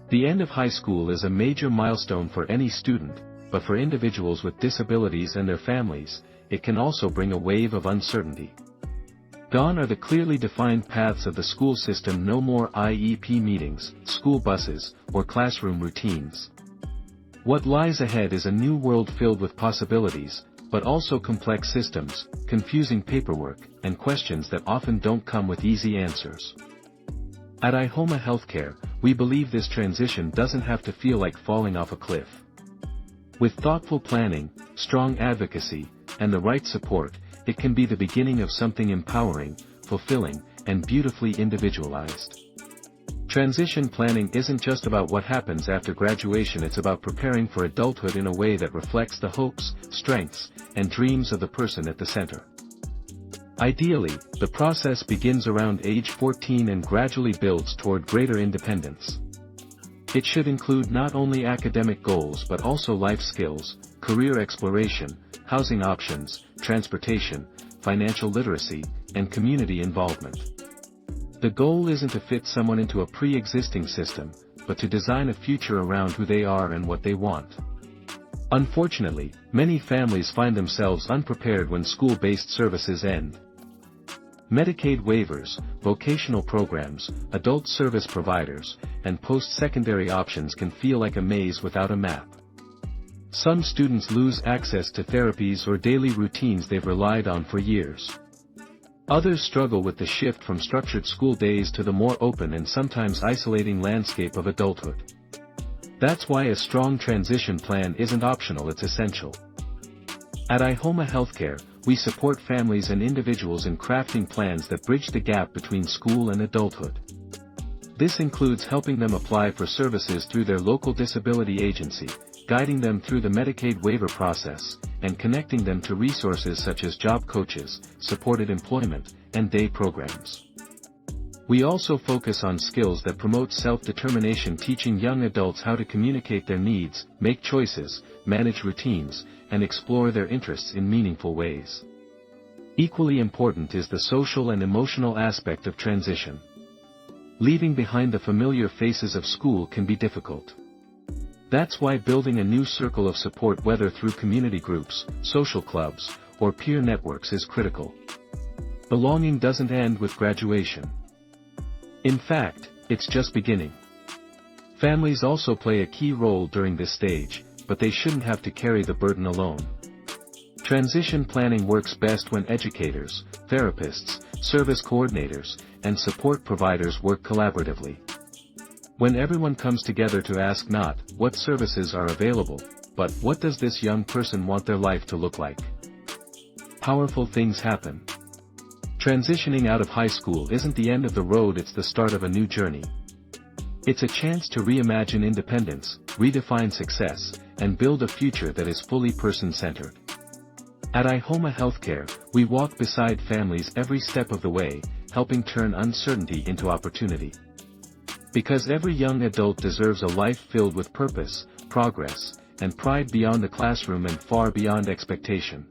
The end of high school is a major milestone for any student, but for individuals with disabilities and their families, it can also bring a wave of uncertainty. Gone are the clearly defined paths of the school system, no more IEP meetings, school buses, or classroom routines. What lies ahead is a new world filled with possibilities, but also complex systems, confusing paperwork, and questions that often don't come with easy answers. At iHoma Healthcare, we believe this transition doesn't have to feel like falling off a cliff. With thoughtful planning, strong advocacy, and the right support, it can be the beginning of something empowering, fulfilling, and beautifully individualized. Transition planning isn't just about what happens after graduation, it's about preparing for adulthood in a way that reflects the hopes, strengths, and dreams of the person at the center. Ideally, the process begins around age 14 and gradually builds toward greater independence. It should include not only academic goals but also life skills, career exploration, housing options, transportation, financial literacy, and community involvement. The goal isn't to fit someone into a pre-existing system, but to design a future around who they are and what they want. Unfortunately, many families find themselves unprepared when school-based services end. Medicaid waivers, vocational programs, adult service providers, and post-secondary options can feel like a maze without a map. Some students lose access to therapies or daily routines they've relied on for years. Others struggle with the shift from structured school days to the more open and sometimes isolating landscape of adulthood. That's why a strong transition plan isn't optional, it's essential. At iHoma Healthcare, we support families and individuals in crafting plans that bridge the gap between school and adulthood. This includes helping them apply for services through their local disability agency, guiding them through the Medicaid waiver process, and connecting them to resources such as job coaches, supported employment, and day programs. We also focus on skills that promote self-determination, teaching young adults how to communicate their needs, make choices, manage routines, and explore their interests in meaningful ways. Equally important is the social and emotional aspect of transition. Leaving behind the familiar faces of school can be difficult. That's why building a new circle of support, whether through community groups, social clubs, or peer networks, is critical. Belonging doesn't end with graduation. In fact, it's just beginning. Families also play a key role during this stage, but they shouldn't have to carry the burden alone. Transition planning works best when educators, therapists, service coordinators, and support providers work collaboratively. When everyone comes together to ask not what services are available, but what does this young person want their life to look like, powerful things happen. Transitioning out of high school isn't the end of the road, it's the start of a new journey. It's a chance to reimagine independence, redefine success, and build a future that is fully person-centered. At iHoma Healthcare, we walk beside families every step of the way, helping turn uncertainty into opportunity. Because every young adult deserves a life filled with purpose, progress, and pride beyond the classroom and far beyond expectation.